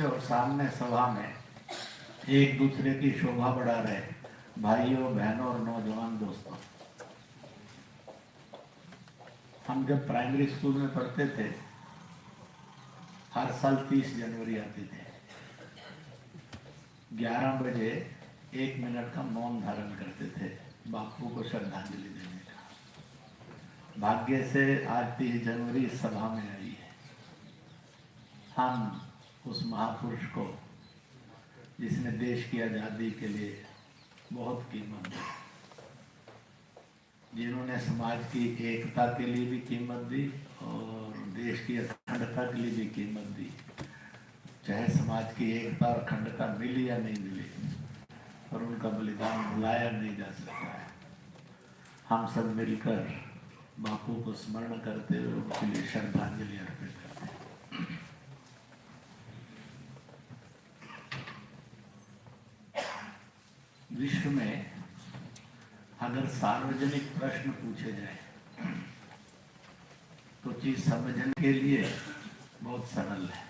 पहुंचे और सामने सभा में एक दूसरे की शोभा बढ़ा रहे भाइयों, बहनों और नौजवान दोस्तों। हम जब प्राइमरी स्कूल में पढ़ते थे, हर साल 30 जनवरी आती थी। 11 बजे 1 मिनट का मौन धारण करते थे बापू को श्रद्धांजलि देने का। भाग्य से आज 30 जनवरी इस सभा में आई है। हम उस महापुरुष को, जिसने देश की आज़ादी के लिए बहुत कीमत दी, जिन्होंने समाज की एकता के लिए भी कीमत दी और देश की अखंडता के लिए भी कीमत दी, चाहे समाज की एकता और अखंडता मिली या नहीं मिली, और उनका बलिदान भुलाया नहीं जा सकता है। हम सब मिलकर बापू को स्मरण करते हुए उनके लिए श्रद्धांजलि अर्पित करते हैं। विश्व में अगर सार्वजनिक प्रश्न पूछे जाए तो चीज समझने के लिए बहुत सरल है।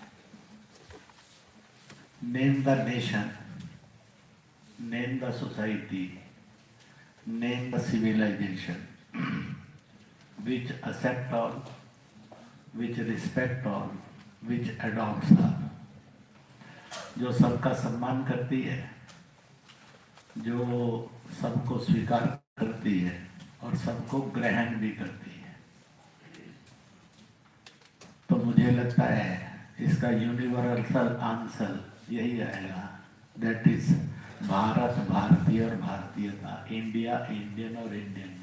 Name the nation, name the society, name the civilisation which accept all, which respect all, which adopts all। जो सबका सम्मान करती है, जो सबको स्वीकार करती है और सबको ग्रहण भी करती है। तो मुझे लगता है इसका यूनिवर्सल आंसर यही आएगा, दैट इज भारत, भारतीय और भारतीयता, इंडिया, इंडियन और इंडियननेस।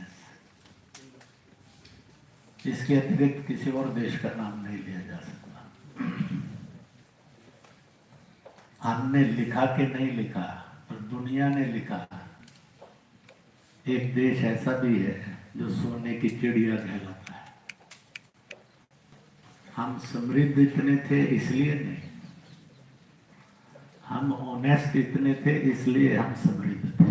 इसके अतिरिक्त किसी और देश का नाम नहीं लिया जा सकता। हमने लिखा कि नहीं लिखा, पर दुनिया ने लिखा। एक देश ऐसा भी है जो सोने की चिड़िया कहलाता है। हम समृद्ध इतने थे इसलिए नहीं, हम ऑनेस्ट इतने थे इसलिए हम समृद्ध थे।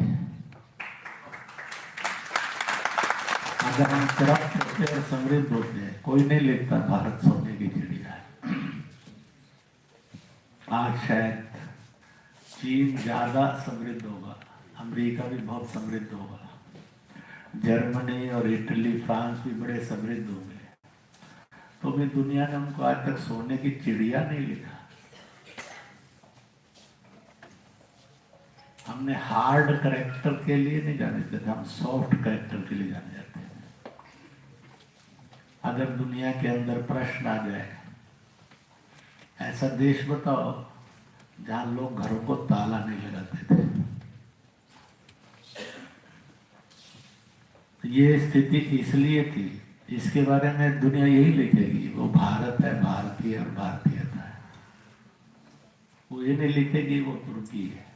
अगर हम करप्ट होते और समृद्ध होते, कोई नहीं लिखता भारत सोने की चिड़िया है। आज शायद चीन ज्यादा समृद्ध होगा, अमेरिका भी बहुत समृद्ध होगा, जर्मनी और इटली, फ्रांस भी बड़े समृद्ध हो गए, तो भी दुनिया ने उनको आज तक सोने की चिड़िया नहीं लिखा। हमने हार्ड करेक्टर के लिए नहीं जाने जाते थे, हम सॉफ्ट करेक्टर के लिए जाने जाते हैं। अगर दुनिया के अंदर प्रश्न आ जाए, ऐसा देश बताओ जहां लोग घरों को ताला नहीं लगाते थे। ये स्थिति इसलिए थी, इसके बारे में दुनिया यही लिखेगी, वो भारत है, भारतीय और भारतीयता है। वो ये नहीं लिखेगी वो तुर्की है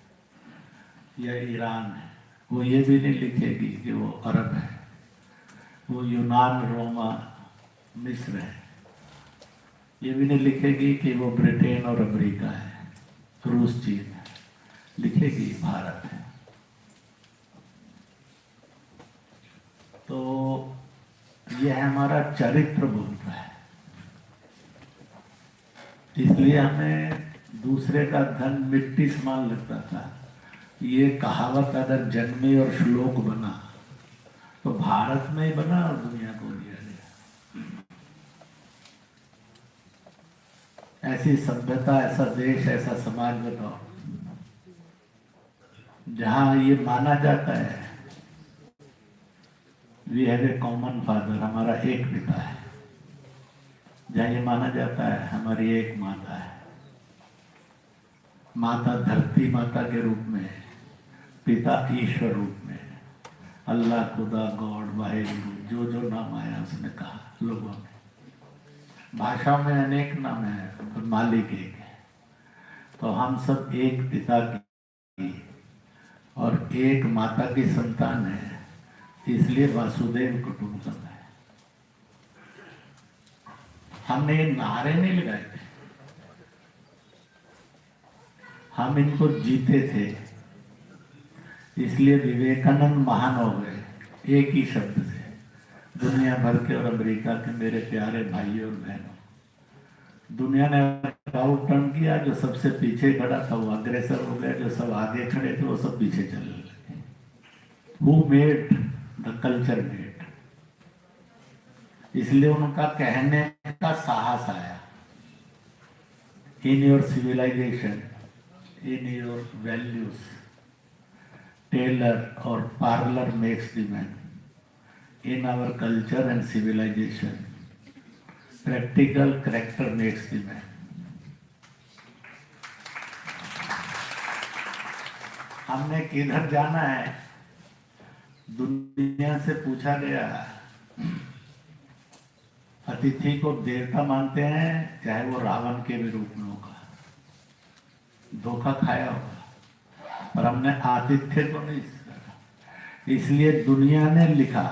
या ईरान है, वो ये भी नहीं लिखेगी कि वो अरब है, वो यूनान, रोमा, मिस्र है। ये भी नहीं लिखेगी कि वो ब्रिटेन और अमेरिका है, रूस, चीन है। लिखेगी भारत है। तो यह हमारा चरित्र बोलता है। इसलिए हमें दूसरे का धन मिट्टी समान लगता था। ये कहावत अगर जन्मी और श्लोक बना तो भारत में ही बना और दुनिया को दिया गया। ऐसी सभ्यता, ऐसा देश, ऐसा समाज बताओ जहां ये माना जाता है we have a common father, हमारा एक पिता है। जहां ये माना जाता है हमारी एक माता है। माता धरती माता के रूप में, पिता ईश्वर रूप में, अल्लाह, खुदा, गॉड, वाहिगुरु, जो जो नाम आया उसने कहा लोगों ने। भाषा में अनेक नाम है पर मालिक एक है। तो हम सब एक पिता की और एक माता की संतान है, इसलिए वासुदेव कुटुंबकम है। हमने ये नारे नहीं लगाए थे, हम इनको जीते थे। इसलिए विवेकानंद महान हो गए एक ही शब्द से। दुनिया भर के और अमेरिका के मेरे प्यारे भाइयों और बहनों, दुनिया ने अबाउट टर्न किया, जो सबसे पीछे खड़ा था वो अग्रेसर हो गया, जो सब आगे खड़े थे वो सब पीछे चलने लगे। Who made the culture made. इसलिए उनका कहने का साहस आया, in your civilization, in your values, tailor और parlour makes the man, in our culture and civilization practical character makes the man. हमने किधर जाना है, दुनिया से पूछा गया। अतिथि को देवता मानते हैं, चाहे वो रावण के भी रूप में होगा, धोखा खाया होगा, पर हमने आतिथ्य को नहीं सीखा। इसलिए दुनिया ने लिखा,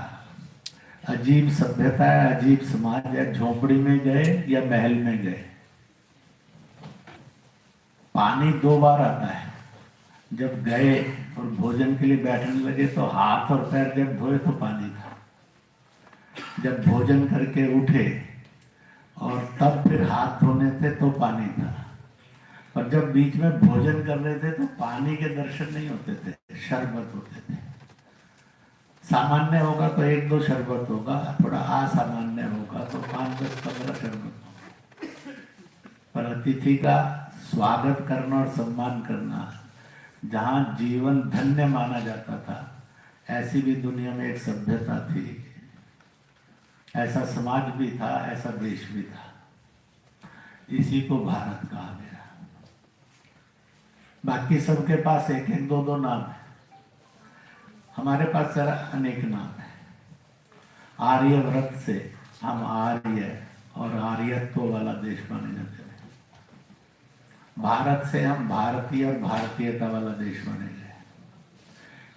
अजीब सभ्यता है, अजीब समाज है, झोपड़ी में गए या महल में गए, पानी 2 बार आता है। जब गए और भोजन के लिए बैठने लगे तो हाथ और पैर जब धोए तो पानी था, जब भोजन करके उठे और तब फिर हाथ धोने थे तो पानी था, पर जब बीच में भोजन कर रहे थे तो पानी के दर्शन नहीं होते थे, शरबत होते थे। सामान्य होगा तो 1-2 शरबत होगा, थोड़ा असामान्य होगा तो 5-10-15 शरबत होगा। पर अतिथि का स्वागत करना और सम्मान करना, जहाँ जीवन धन्य माना जाता था, ऐसी भी दुनिया में एक सभ्यता थी, ऐसा समाज भी था, ऐसा देश भी था। इसी को भारत कहा गया। बाकी सबके पास 1-1, 2-2 नाम है, हमारे पास जरा अनेक नाम है। आर्यव्रत से हम आर्य और आर्यत्व वाला देश माने जाते हैं। भारत से हम भारतीय और भारतीयता वाला देश माने गए।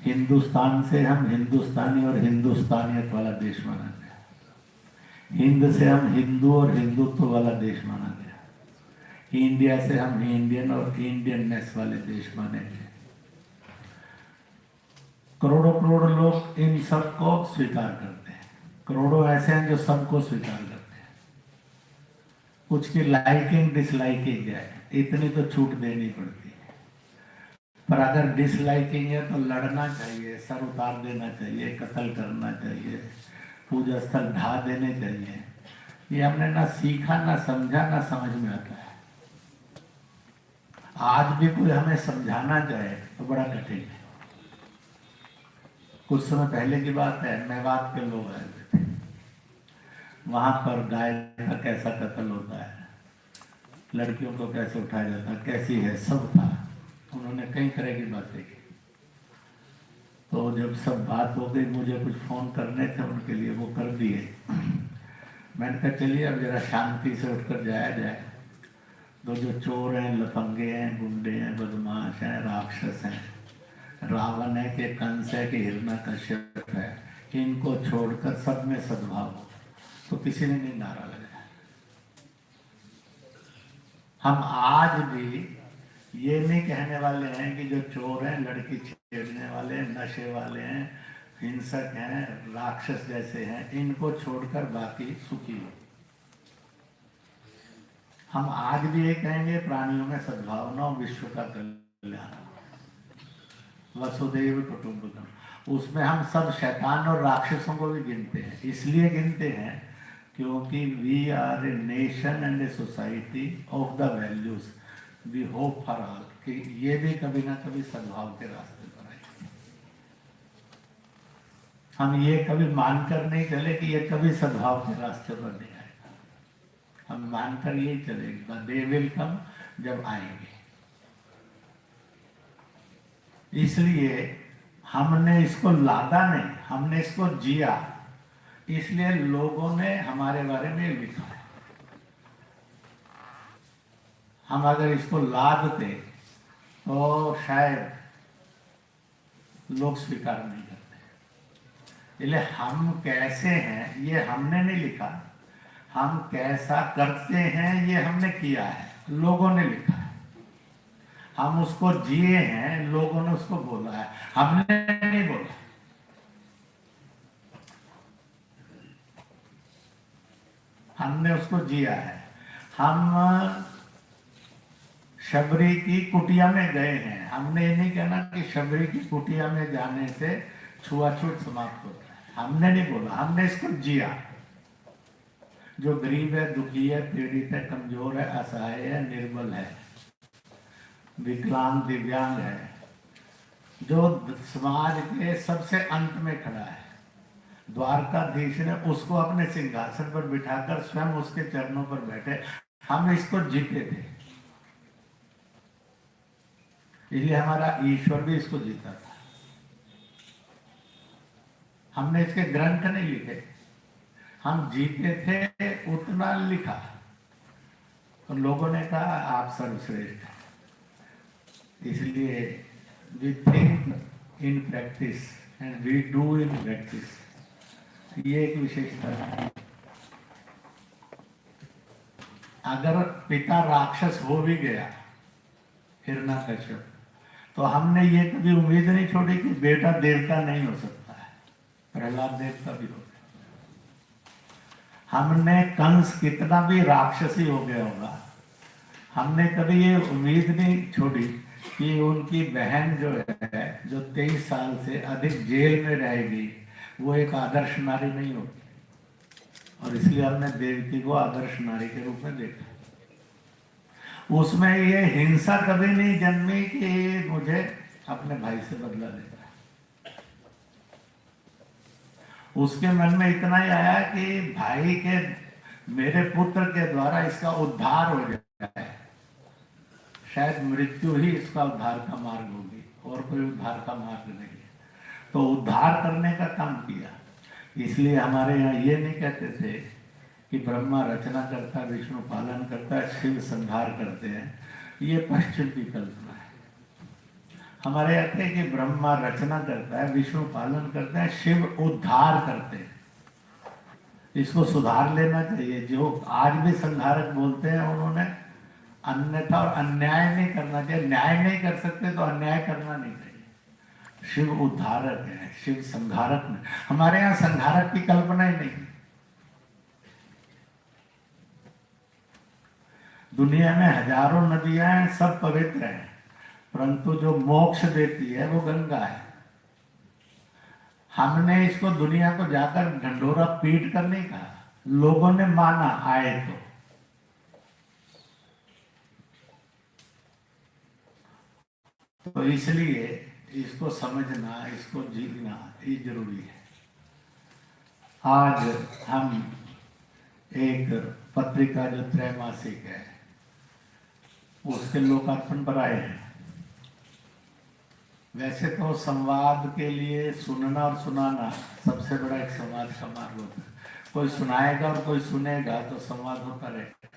हिंदुस्तान से हम हिंदुस्तानी और हिंदुस्तानियत वाला देश माना गया। हिंद से हम हिंदू और हिंदुत्व वाला देश माना गया। इंडिया से हम इंडियन और इंडियननेस वाले देश माने गए। करोड़ों करोड़ लोग इन सबको स्वीकार करते हैं। करोड़ों ऐसे हैं जो सबको स्वीकार करते हैं। कुछ की लाइकिंग डिसलाइकिंग है, इतनी तो छूट देनी पड़ती है। पर अगर डिसलाइकिंग है तो लड़ना चाहिए, सर उतार देना चाहिए, कत्ल करना चाहिए, पूजा स्थल ढा देने चाहिए। ये हमने ना सीखा, ना समझा, ना समझ में आता है। आज भी कोई हमें समझाना चाहे तो बड़ा कठिन है। कुछ समय पहले की बात है, मेवात के लोग आए थे, वहां पर गाय का कैसा कत्ल होता है, लड़कियों को कैसे उठाया जाता है, कैसी है, सब था। उन्होंने कई तरह की बातें की। तो जब सब बात हो गई, मुझे कुछ फोन करने थे उनके लिए, वो कर दिए। मैंने कहा चलिए अब जरा शांति से उठकर जाया जाए। तो जो चोर हैं, लफंगे हैं, गुंडे हैं, बदमाश हैं, राक्षस हैं, रावण है कि कंस है कि हिरण्यकश्यप है, इनको छोड़कर सब में सद्भाव हो। तो किसी ने नहीं नारा लगाया। हम आज भी ये नहीं कहने वाले हैं कि जो चोर हैं, लड़की छेड़ने वाले हैं, नशे वाले हैं, हिंसक हैं, राक्षस जैसे हैं, इनको छोड़कर बाकी सुखी हो। हम आज भी ये कहेंगे प्राणियों में सद्भावना, विश्व का कल्याण, वसुदेव कुटुंबकम। उसमें हम सब शैतान और राक्षसों को भी गिनते हैं। इसलिए गिनते हैं क्योंकि we are a nation and a society of the values, we hope for all, कि ये भी कभी ना कभी सद्भाव के रास्ते पर आए। हम ये कभी मानकर नहीं चले कि ये कभी सद्भाव के रास्ते पर नहीं आएगा। हम मानकर यही चलेगा, दे विल कम, जब आएंगे। इसलिए हमने इसको लादा नहीं, हमने इसको जिया। इसलिए लोगों ने हमारे बारे में लिखा है। हम अगर इसको लादते तो शायद लोग स्वीकार नहीं करते। इसलिए हम कैसे हैं ये हमने नहीं लिखा, हम कैसा करते हैं ये हमने किया है, लोगों ने लिखा है। हम उसको जिए हैं, लोगों ने उसको बोला है, हमने नहीं बोला। हमने उसको जिया है। हम शबरी की कुटिया में गए हैं। हमने ये नहीं कहना कि शबरी की कुटिया में जाने से छुआछूत समाप्त होता है, हमने नहीं बोला, हमने इसको जिया। जो गरीब है, दुखी है, पीड़ित है, कमजोर है, असहाय है, निर्बल है, विकलांग, दिव्यांग है, जो समाज के सबसे अंत में खड़ा है, द्वारकाधीश ने उसको अपने सिंहासन पर बिठाकर स्वयं उसके चरणों पर बैठे, हम इसको जीते थे। इसलिए हमारा ईश्वर भी इसको जीता था। हमने इसके ग्रंथ नहीं लिखे, हम जीते थे उतना लिखा, और लोगों ने कहा आप सर्वश्रेष्ठ हैं। इसलिए we think in practice and we do in practice, ये एक विशेषता है। अगर पिता राक्षस हो भी गया हिरण्यकश्यप, तो हमने ये कभी उम्मीद नहीं छोड़ी कि बेटा देवता नहीं हो सकता है, प्रहलाद देवता भी हो गया। हमने कंस कितना भी राक्षसी हो गया होगा, हमने कभी ये उम्मीद नहीं छोड़ी कि उनकी बहन जो है, जो 23 साल से अधिक जेल में रहेगी, वो एक आदर्श नारी नहीं होगी। और इसलिए हमने देवकी को आदर्श नारी के रूप में देखा। उसमें ये हिंसा कभी नहीं जन्मी कि मुझे अपने भाई से बदला लेना है। उसके मन में इतना ही आया कि भाई के, मेरे पुत्र के द्वारा इसका उद्धार हो जाए, शायद मृत्यु ही इसका उद्धार का मार्ग होगी, और कोई उद्धार का मार्ग नहीं है। तो उद्धार करने का काम किया। इसलिए हमारे यहाँ ये नहीं कहते थे कि ब्रह्मा रचना करता है, विष्णु पालन करता है, शिव संहार करते हैं, ये पश्चिम की कल्पना है। हमारे यहाँ थे कि ब्रह्मा रचना करता है, विष्णु पालन करते हैं, शिव उद्धार करते हैं। इसको सुधार लेना चाहिए। जो आज भी संहारक बोलते हैं, उन्होंने अन्यथा और अन्याय नहीं करना चाहिए। न्याय नहीं कर सकते तो अन्याय करना नहीं चाहिए। शिव उद्धारक है, शिव संहारक नहीं। हमारे यहाँ संहारक की कल्पना ही नहीं। दुनिया में हजारों नदियां हैं, सब पवित्र हैं, परंतु जो मोक्ष देती है वो गंगा है। हमने इसको दुनिया को जाकर ढंढोरा पीट कर नहीं कहा, लोगों ने माना आए तो इसलिए इसको समझना, इसको जीना ये जरूरी है। आज हम एक पत्रिका जो त्रैमासिक है, उसके लोकार्पण पर आए हैं। वैसे तो संवाद के लिए सुनना और सुनाना सबसे बड़ा एक संवाद का मार्ग होता है। कोई सुनाएगा और कोई सुनेगा तो संवाद होता रहेगा।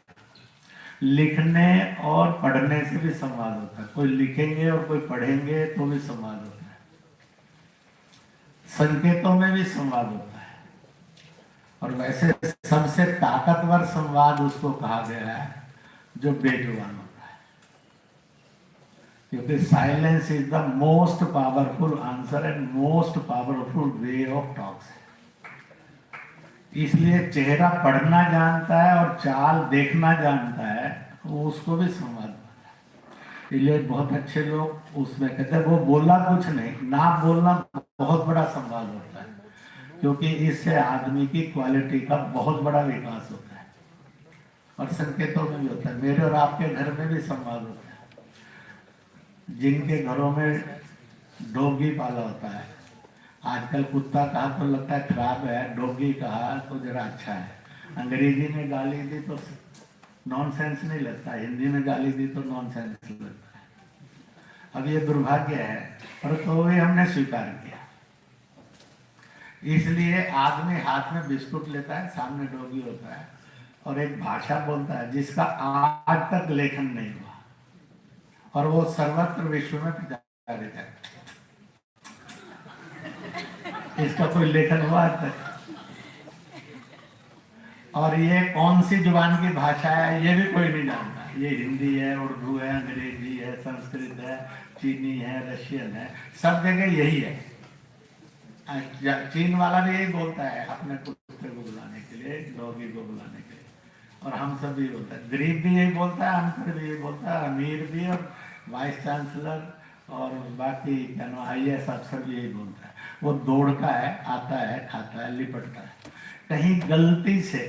लिखने और पढ़ने से भी संवाद होता है। कोई लिखेंगे और कोई पढ़ेंगे तो भी संवाद होता है। संकेतों में भी संवाद होता है। और वैसे सबसे ताकतवर संवाद उसको कहा गया है जो बेजुबान होता है, क्योंकि silence is the most powerful answer and most powerful way of talks. इसलिए चेहरा पढ़ना जानता है और चाल देखना जानता है, उसको भी संवाद होता है। इसलिए बहुत अच्छे लोग उसमें कहते हैं वो बोला कुछ नहीं, ना बोलना बहुत बड़ा संवाद होता है, क्योंकि इससे आदमी की क्वालिटी का बहुत बड़ा विकास होता है। और संकेतों में भी होता है। मेरे और आपके घर में भी संवाद होता है। जिनके घरों में डॉगी पाला होता है, आजकल कुत्ता कहा तो लगता है खराब है, डॉगी कहा तो जरा अच्छा है। अंग्रेजी में गाली दी तो नॉनसेंस नहीं लगता, हिंदी में गाली दी तो नॉनसेंस लगता है। अब ये दुर्भाग्य है, पर तो भी हमने स्वीकार किया। इसलिए आदमी हाथ में बिस्कुट लेता है, सामने डॉगी होता है और एक भाषा बोलता है जिसका आज तक लेखन नहीं हुआ, और वो सर्वत्र विश्व में प्रचारित है। इसका कोई लेखन हुआ आज तक? और ये कौन सी जुबान की भाषा है ये भी कोई नहीं जानता। ये हिंदी है, उर्दू है, अंग्रेजी है, संस्कृत है, चीनी है, रशियन है, सब जगह यही है। चीन वाला भी यही बोलता है अपने कुत्ते को बुलाने के लिए, डॉगी को बुलाने के लिए। और हम सब भी बोलते हैं, गरीब भी यही बोलता है, अनपढ़ भी यही बोलता है, अमीर भी और वाइस चांसलर और बाकी क्या नाम IAS अफसर भी यही बोलता है। वो दौड़ता है, आता है, खाता है, लिपटता है। कहीं गलती से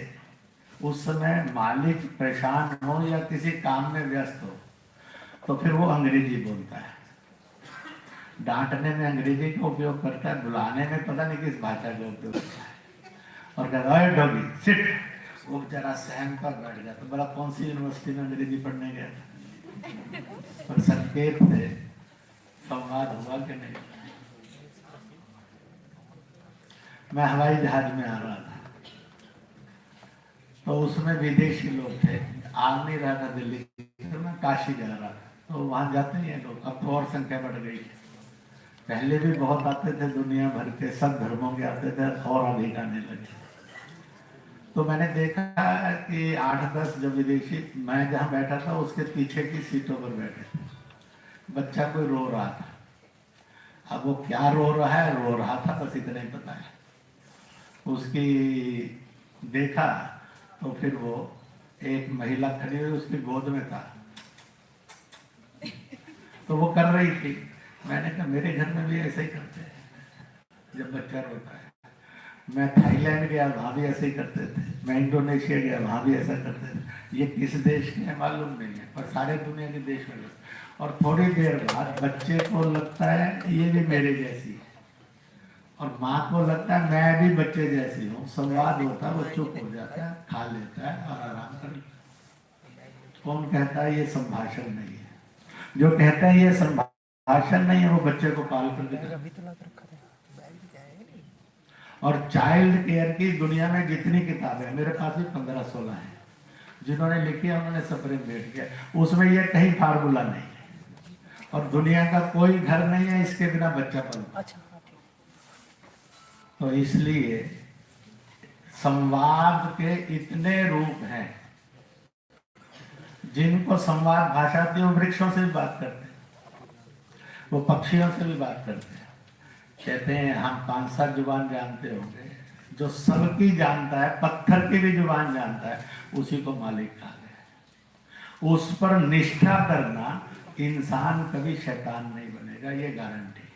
उस समय मालिक परेशान हो या किसी काम में व्यस्त हो तो फिर वो अंग्रेजी बोलता है। डांटने में अंग्रेजी का उपयोग करता है, बुलाने में पता नहीं किस भाषा का उपयोग करता है। और कहता है डॉगी सिट, वो बेचारा सहम कर बैठ गया। तो बोला कौन सी यूनिवर्सिटी में अंग्रेजी पढ़ने गया था? पर संकेत थे, संवाद हुआ कि नहीं। मैं हवाई जहाज में आ रहा था तो उसमें विदेशी लोग थे, आ नहीं रहा था दिल्ली, तो मैं काशी जा रहा था। तो वहां जाते ही हैं लोग, अब तो और संख्या बढ़ गई है। पहले भी बहुत आते थे, दुनिया भर के सब धर्मों के आते थे और अधिक आने लगे। तो मैंने देखा कि 8-10 जो विदेशी, मैं जहाँ बैठा था उसके पीछे की सीटों पर बैठे थे। बच्चा कोई रो रहा था, अब वो क्या रो रहा है, रो रहा था बस इतना ही पता है। उसकी देखा तो फिर वो एक महिला खड़ी हुई उसकी गोद में था, तो वो कर रही थी। मैंने कहा मेरे घर में भी ऐसे ही करते हैं जब बच्चा रोता है। मैं थाईलैंड गया, वहाँ भी ऐसे ही करते थे। मैं इंडोनेशिया गया, वहाँ भी ऐसा करते थे। ये किस देश के हैं मालूम नहीं है, पर सारे दुनिया के देश में। और थोड़ी देर बाद बच्चे को लगता है ये भी मेरे जैसी है, और माँ को लगता है मैं भी बच्चे जैसी हूँ। संवाद होता है, वो चुप हो जाता है, खा लेता है और आराम कर लेता है। कौन कहता है ये संभाषण नहीं है? जो कहता है ये संभाषण नहीं है वो बच्चे को पाल कर देता। और चाइल्ड केयर की दुनिया में जितनी किताबें हैं, मेरे पास भी 15-16 हैं, जिन्होंने लिखी है उन्होंने सपरेट भेज किया, उसमें ये कहीं फार्मूला नहीं है। और दुनिया का कोई घर नहीं है इसके बिना बच्चा पलता। तो इसलिए संवाद के इतने रूप हैं। जिनको संवाद भाषा आती है वो वृक्षों से भी बात करते हैं, वो पक्षियों से भी बात करते हैं। कहते हैं हम 5-7 जुबान जानते होंगे, जो सबकी जानता है, पत्थर की भी जुबान जानता है, उसी को मालिक कहा गया। उस पर निष्ठा करना, इंसान कभी शैतान नहीं बनेगा, ये गारंटी।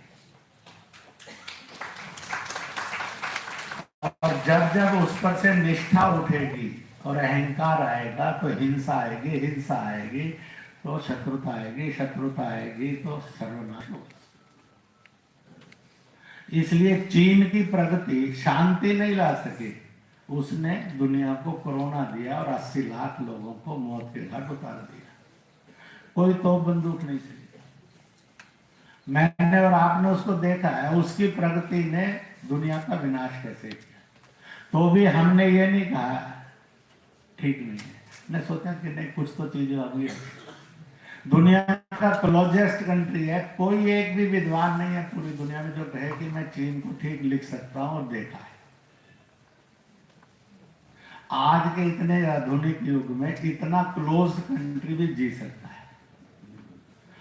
और जब जब उस पर से निष्ठा उठेगी और अहंकार आएगा तो हिंसा आएगी, हिंसा आएगी तो शत्रुता आएगी, शत्रुता आएगी तो सर्वनाश होगा। इसलिए चीन की प्रगति शांति नहीं ला सकी, उसने दुनिया को कोरोना दिया और 80 लाख लोगों को मौत के घाट उतार दिया। कोई तो बंदूक नहीं चली। मैंने और आपने उसको देखा है, उसकी प्रगति ने दुनिया का विनाश कैसे किया। तो भी हमने ये नहीं कहा ठीक नहीं है, मैं सोचा कि नहीं कुछ तो चीजें अभी है। दुनिया का क्लोजेस्ट कंट्री है, कोई एक भी विद्वान नहीं है पूरी दुनिया में जो कहे कि मैं चीन को ठीक लिख सकता हूं और देखा है। आज के इतने आधुनिक युग में इतना क्लोज कंट्री भी जी सकता है।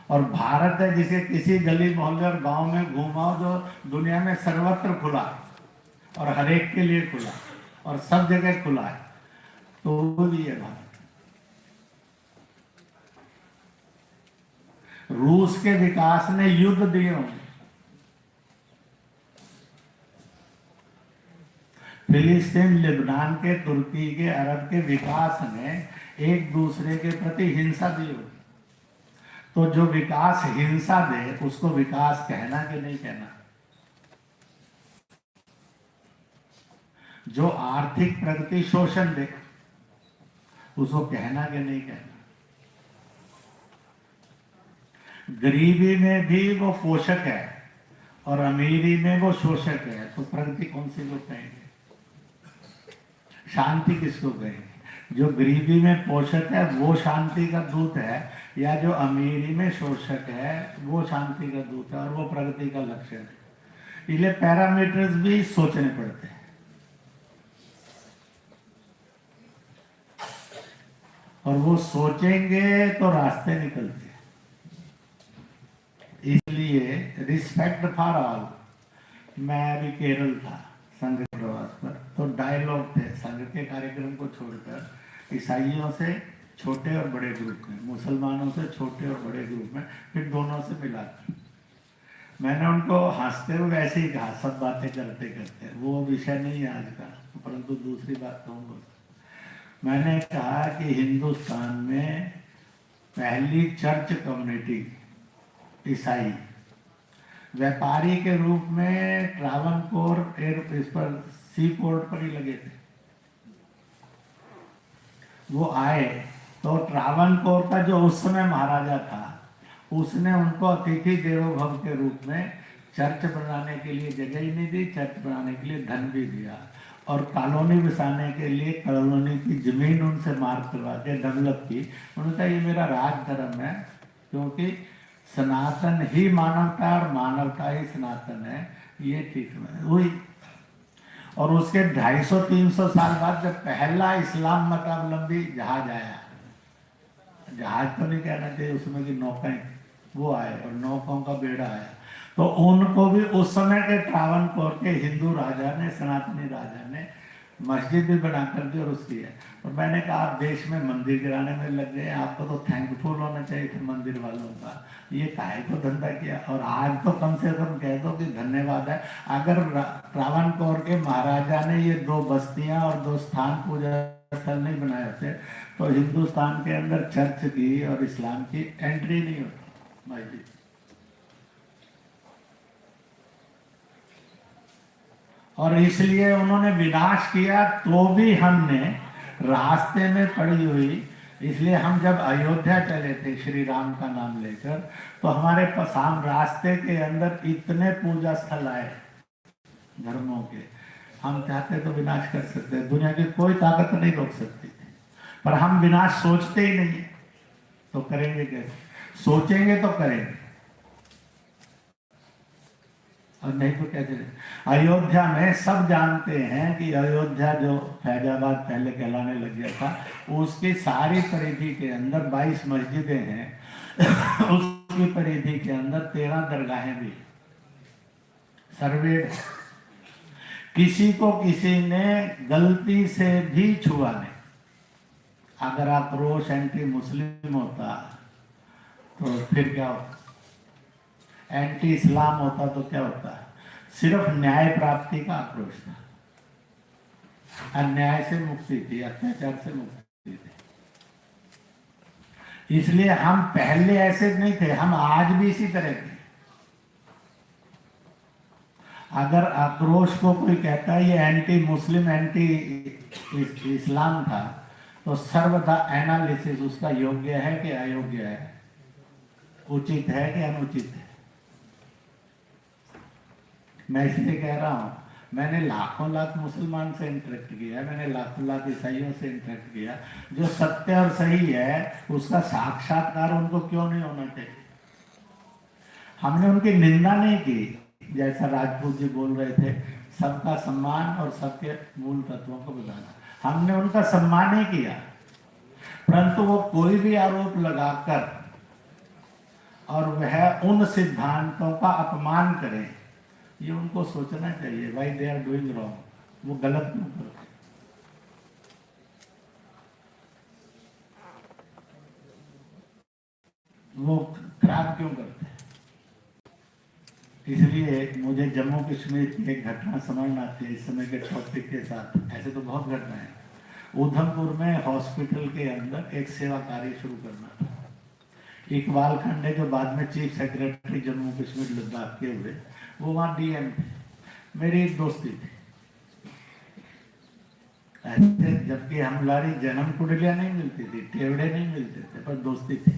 और भारत है जिसे किसी गली मोहल्ले और गांव में घुमाओ जो दुनिया में सर्वत्र खुला और हर एक के लिए खुला और सब जगह खुला है, तो वो भी है भारत। रूस के विकास ने युद्ध दिए होंगे, फिलिस्तीन, लेबनान के, तुर्की के, अरब के विकास ने एक दूसरे के प्रति हिंसा दी होगी। तो जो विकास हिंसा दे उसको विकास कहना कि नहीं कहना? जो आर्थिक प्रगति शोषण दे उसको कहना कि नहीं कहना? गरीबी में भी वो पोषक है और अमीरी में वो शोषक है, तो प्रगति कौन सी लोग कहेंगे? शांति किसको कहेंगे? जो गरीबी में पोषक है वो शांति का दूत है, या जो अमीरी में शोषक है वो शांति का दूत है और वो प्रगति का लक्ष्य है? इसलिए पैरामीटर्स भी सोचने पड़ते हैं। और वो सोचेंगे तो रास्ते निकलते हैं। इसलिए रिस्पेक्ट फॉर ऑल। मैं अभी केरल था संघ के प्रवास पर, तो डायलॉग थे संघ के कार्यक्रम को छोड़कर, ईसाइयों से छोटे और बड़े ग्रुप में, मुसलमानों से छोटे और बड़े ग्रुप में, फिर दोनों से मिलाकर। मैंने उनको हंसते हुए ऐसे ही कहा, सब बातें करते करते, वो विषय नहीं है आज का, परंतु दूसरी बात कहूँगा। मैंने कहा कि हिंदुस्तान में पहली चर्च कम्युनिटी ईसाई व्यापारी के रूप में ट्रावनकोर इस पर सी पोर्ट पर ही लगे थे। वो आए तो ट्रावनकोर का जो उस समय महाराजा था, उसने उनको अतिथि देवो भव के रूप में चर्च बनाने के लिए जगह ही नहीं दी, चर्च बनाने के लिए धन भी दिया, और कॉलोनी बसाने के लिए कॉलोनी की जमीन उनसे मार्क करवा के डेवलप की। उन्होंने कहा ये मेरा राज धर्म है, क्योंकि सनातन ही मानवता और मानवता ही सनातन है, ये ठीक हुई। और उसके 250-300 साल बाद जब पहला इस्लाम मतावलंबी जहाज आया, जहाज तो नहीं कहना चाहिए उसमें की नौकाएं, वो आए और नौकाओं का बेड़ा आया, तो उनको भी उस समय के ट्रावनकोर के हिंदू राजा ने, सनातनी राजा ने मस्जिद भी बना कर दी और उसकी है। और मैंने कहा आप देश में मंदिर गिराने में लग गए, आपको तो थैंकफुल होना चाहिए था मंदिर वालों का, ये काहे को धंधा किया। और आज तो कम से कम कह दो कि धन्यवाद है, अगर ट्रावनकोर के महाराजा ने ये 2 बस्तियां और 2 स्थान पूजा स्थल नहीं बनाए होते तो हिंदुस्तान के अंदर चर्च की और इस्लाम की एंट्री नहीं होती मस्जिद। और इसलिए उन्होंने विनाश किया, तो भी हमने रास्ते में पड़ी हुई, इसलिए हम जब अयोध्या चले थे श्री राम का नाम लेकर, तो हमारे पास हम रास्ते के अंदर इतने पूजा स्थल आए धर्मों के, हम चाहते तो विनाश कर सकते, दुनिया की कोई ताकत नहीं रोक सकती थी, पर हम विनाश सोचते ही नहीं है, तो करेंगे कैसे? सोचेंगे तो करेंगे, और नहीं तो कैसे? अयोध्या में सब जानते हैं कि अयोध्या जो फैजाबाद पहले कहलाने लग गया था, उसकी सारी परिधि के अंदर 22 मस्जिदें हैं उसकी परिधि के अंदर 13 दरगाहें भी, सर्वे किसी को किसी ने गलती से भी छुआ नहीं। अगर आक्रोश एंटी मुस्लिम होता तो फिर क्या होता, एंटी इस्लाम होता तो क्या होता? सिर्फ न्याय प्राप्ति का आक्रोश था, अन्याय से मुक्ति थी, अत्याचार से मुक्ति थी। इसलिए हम पहले ऐसे नहीं थे, हम आज भी इसी तरह थे। अगर आक्रोश को कोई कहता है ये एंटी मुस्लिम एंटी इस्लाम था, तो सर्वदा एनालिसिस उसका योग्य है कि अयोग्य है, उचित है कि अनुचित है। मैं इसलिए कह रहा हूं, मैंने लाखों लाख मुसलमान से इंटरेक्ट किया, मैंने लाखों लाख ईसाइयों से इंटरेक्ट किया, जो सत्य और सही है उसका साक्षात्कार उनको क्यों नहीं होना चाहिए? हमने उनकी निंदा नहीं की, जैसा राजपूत जी बोल रहे थे, सबका सम्मान और सबके मूल तत्वों को बताना, हमने उनका सम्मान ही किया, परंतु वो कोई भी आरोप लगाकर और वह उन सिद्धांतों का अपमान करें, ये उनको सोचना चाहिए, भाई दे आर डूइंग रॉन्ग, वो गलत क्यों करते, वो खराब क्यों करते हैं। इसलिए मुझे जम्मू कश्मीर की एक घटना समझ में आती है इस समय के टॉपिक के साथ, ऐसे तो बहुत घटनाएं हैं। उधमपुर में हॉस्पिटल के अंदर एक सेवा कार्य शुरू करना था। इकबाल खंडे जो बाद में चीफ सेक्रेटरी जम्मू कश्मीर लद्दाख के हुए, वो वहाँ डीएम थे, मेरी एक दोस्ती थी, ऐसे जबकि हमारी जन्म कुंडलियां नहीं मिलती थी, टेवड़े नहीं मिलते थे, पर दोस्ती थी।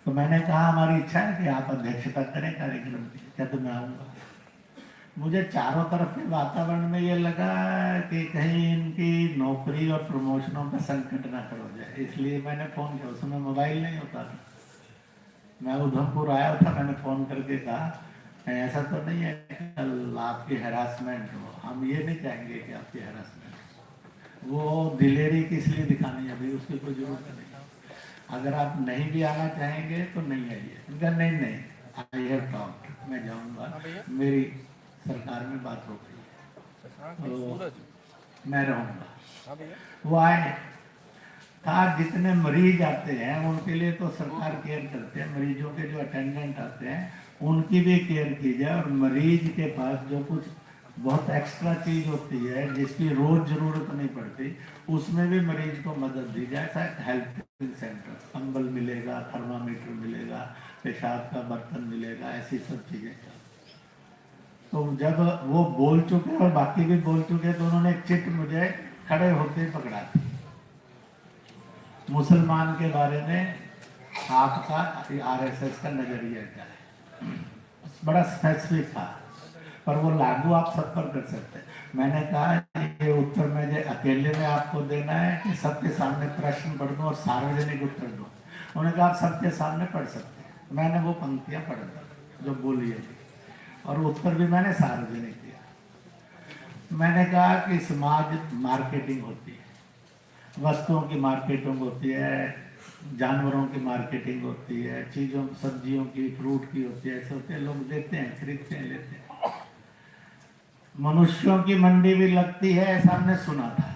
तो मैंने कहा हमारी इच्छा है कि आप अध्यक्षता करें कार्यक्रम की, क्या तो मैं आऊँगा। मुझे चारों तरफ के वातावरण में ये लगा कि कहीं इनकी नौकरी और प्रमोशनों का संकट ना हो जाए, इसलिए मैंने फ़ोन किया। उस समय मोबाइल नहीं होता था, मैं उधमपुर आया था, मैंने फ़ोन करके कहा ऐसा तो नहीं है कल आपकी हैरासमेंट हो, हम ये नहीं चाहेंगे कि आपकी हैरासमेंट, वो दिलेरी किस लिए दिखानी है, अभी उसकी कोई जरूरत नहीं, अगर आप नहीं भी आना चाहेंगे तो नहीं आइए। उनका नहीं आई हैव टॉक, मैं जाऊंगा, मेरी सरकार में बात हो गई है तो मैं रहूंगा। वो आए, था। जितने मरीज आते हैं उनके लिए तो सरकार केयर करते हैं, मरीजों के जो अटेंडेंट आते हैं उनकी भी केयर की जाए, और मरीज के पास जो कुछ बहुत एक्स्ट्रा चीज होती है जिसकी रोज जरूरत नहीं पड़ती उसमें भी मरीज को मदद दी जाए। ऐसा हेल्थ सेंटर, कंबल मिलेगा, थर्मामीटर मिलेगा, पेशाब का बर्तन मिलेगा, ऐसी सब चीजें। तो जब वो बोल चुके और बाकी भी बोल चुके तो उन्होंने एक चिट मुझे खड़े होते पकड़ा दी। मुसलमान के बारे में आपका आरएसएस का नजरिया क्या है? बड़ा स्पेसिफिक था, पर वो लागू आप सब पर कर सकते हैं। मैंने कहा ये उत्तर मुझे अकेले में आपको देना है कि सबके सामने प्रश्न पढ़ दूं और सार्वजनिक उत्तर दूं? उन्होंने कहा आप सबके सामने पढ़ सकते हैं। मैंने वो पंक्तियां पढ़ दी जो बोली है, और उत्तर भी मैंने सार्वजनिक दिया। मैंने कहा कि समाज मार्केटिंग होती है, वस्तुओं की मार्केटिंग होती है, जानवरों की मार्केटिंग होती है, चीज़ों सब्जियों की, फ्रूट की होती है, ऐसे होते हैं, लोग देते हैं, खरीदते हैं, लेते हैं। मनुष्यों की मंडी भी लगती है, ऐसा हमने सुना था,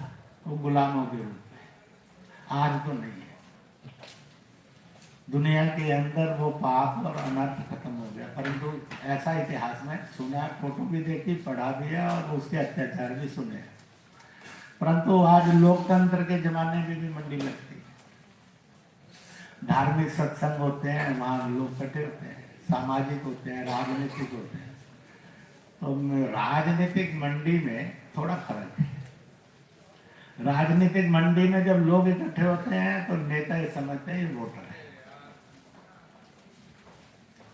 वो गुलामों के रूप में। आज तो नहीं है। दुनिया के अंदर वो पाप और अनर्थ खत्म हो गया, परंतु ऐसा इतिहास में सुना, फोटो भी देखी, पढ़ा भी है, और उसके अत्याचार भी सुने। परंतु आज लोकतंत्र के जमाने में भी मंडी लगती है। धार्मिक सत्संग होते हैं, वहाँ लोग इकट्ठे होते हैं, सामाजिक होते हैं, राजनीतिक होते हैं। तो राजनीतिक मंडी में थोड़ा फर्क है। राजनीतिक मंडी में जब लोग इकट्ठे होते हैं तो नेता ये समझते हैं ये वोटर है,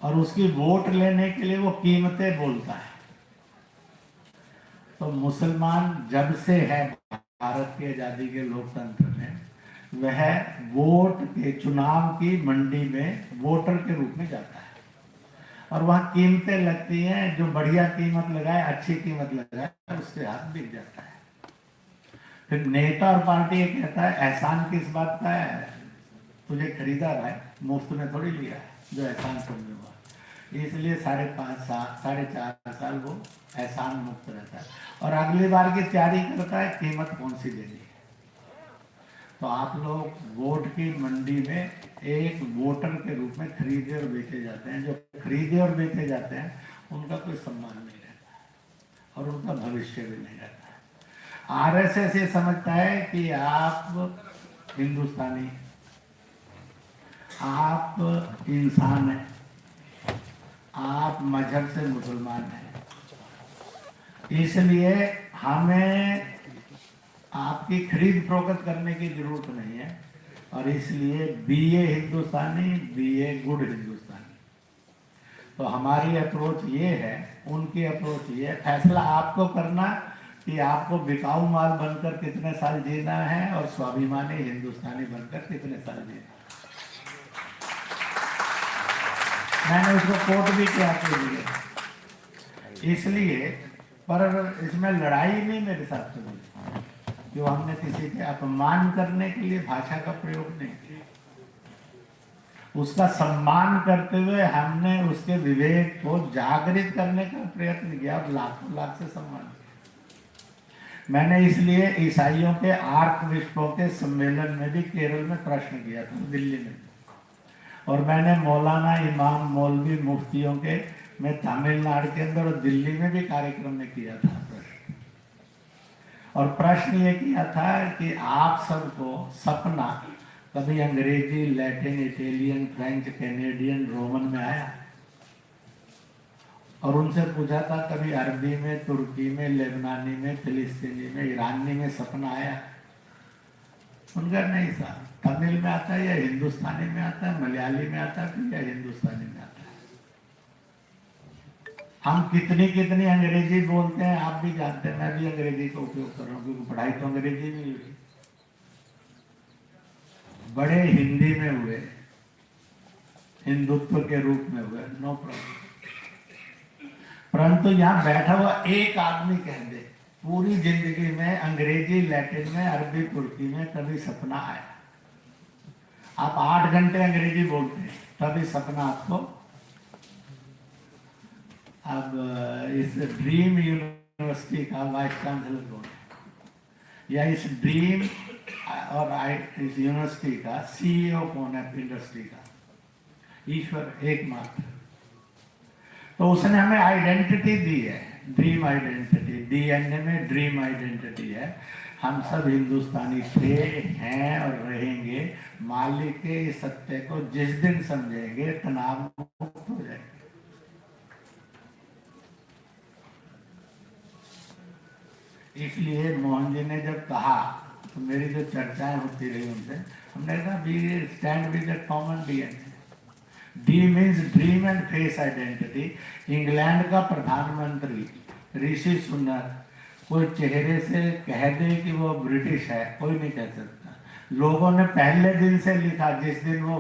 और उसकी वोट लेने के लिए वो कीमतें बोलता है। तो मुसलमान जब से है भारत की आजादी के लोकतंत्र में, वह वोट के चुनाव की मंडी में वोटर के रूप में जाता है, और वहां कीमतें लगती हैं। जो बढ़िया कीमत लगाए, अच्छी कीमत लगाए, उसके हाथ बिक जाता है। फिर नेता और पार्टी ये कहता है एहसान किस बात का है, तुझे खरीदा भाई, मुफ्त में थोड़ी लिया है जो एहसान तुमने हुआ। इसलिए 5.5 साल, 4.5 साल वो एहसान मुक्त रहता है, और अगली बार की तैयारी करता है कीमत कौन सी देनी है। तो आप लोग वोट की मंडी में एक वोटर के रूप में खरीदे और बेचे जाते हैं। जो खरीदे और बेचे जाते हैं उनका कोई सम्मान नहीं रहता है, और उनका भविष्य भी नहीं रहता है। आरएसएस ये समझता है कि आप हिंदुस्तानी, आप इंसान हैं, आप मजहब से मुसलमान हैं, इसलिए हमें आपकी खरीद फरोख्त करने की जरूरत नहीं है, और इसलिए बीए हिंदुस्तानी, बीए गुड हिंदुस्तानी। तो हमारी अप्रोच ये है, उनकी अप्रोच ये है, फैसला आपको करना कि आपको बिकाऊ माल बनकर कितने साल जीना है और स्वाभिमानी हिंदुस्तानी बनकर कितने साल जीना है। मैंने उसको कोट भी किया के लिए, इसलिए, पर इसमें लड़ाई नहीं मेरे साथ से हुई, जो हमने किसी के अपमान करने के लिए भाषा का प्रयोग नहीं किया। उसका सम्मान करते हुए हमने उसके विवेक को जागृत करने का प्रयत्न किया, और लाखों लाख से सम्मान किया। मैंने इसलिए ईसाइयों के आर्क बिशपों के सम्मेलन में भी केरल में प्रश्न किया था, दिल्ली में, और मैंने मौलाना, इमाम, मौलवी, मुफ्तियों के मैं तमिलनाडु के अंदर और दिल्ली में भी कार्यक्रम में किया था प्रश्न। और प्रश्न ये किया था कि आप सबको सपना कभी अंग्रेजी, Latin, Italian, French, Canadian, Roman में आया? और उनसे पूछा था कभी अरबी में, तुर्की में, लेबनानी में, फिलिस्तीनी में, ईरानी में सपना आया? उनका नहीं साहब, तमिल में आता है या हिंदुस्तानी में आता है, मलयाली में आता है या हिंदुस्तानी में आता है। हम कितनी कितनी अंग्रेजी बोलते हैं, आप भी जानते हैं, मैं भी अंग्रेजी का उपयोग कर रहा हूँ, क्योंकि पढ़ाई तो अंग्रेजी में हुई। बड़े हिंदी में हुए, हिंदुत्व के रूप में हुए, नो प्रॉब्लम। परंतु यहाँ बैठा हुआ एक आदमी कह दे पूरी जिंदगी में अंग्रेजी, लैटिन में, अरबी, तुर्की में कभी सपना आया? आप 8 घंटे अंग्रेजी बोलते हैं, तभी सपना आपको। अब इस ड्रीम यूनिवर्सिटी का वाइस चांसलर कौन है, या इस ड्रीम और इस यूनिवर्सिटी का सीईओ कौन है इंडस्ट्री का? ईश्वर एकमात्र। तो उसने हमें आइडेंटिटी दी है, ड्रीम आइडेंटिटी। डीएनए में ड्रीम आइडेंटिटी है। हम सब हिंदुस्तानी थे, हैं और रहेंगे। मालिक के इस सत्य को जिस दिन समझेंगे तनाव मुक्त हो जाएंगे। इसलिए मोहन जी ने जब कहा, तो मेरी जो चर्चाएं होती रही उनसे, हमने कहा we stand with the common DNA. D means dream and face identity. England का प्रधानमंत्री ऋषि सुनक कोई चेहरे से कह दे कि वो ब्रिटिश है, कोई नहीं कह सकता। लोगों ने पहले दिन से लिखा, जिस दिन वो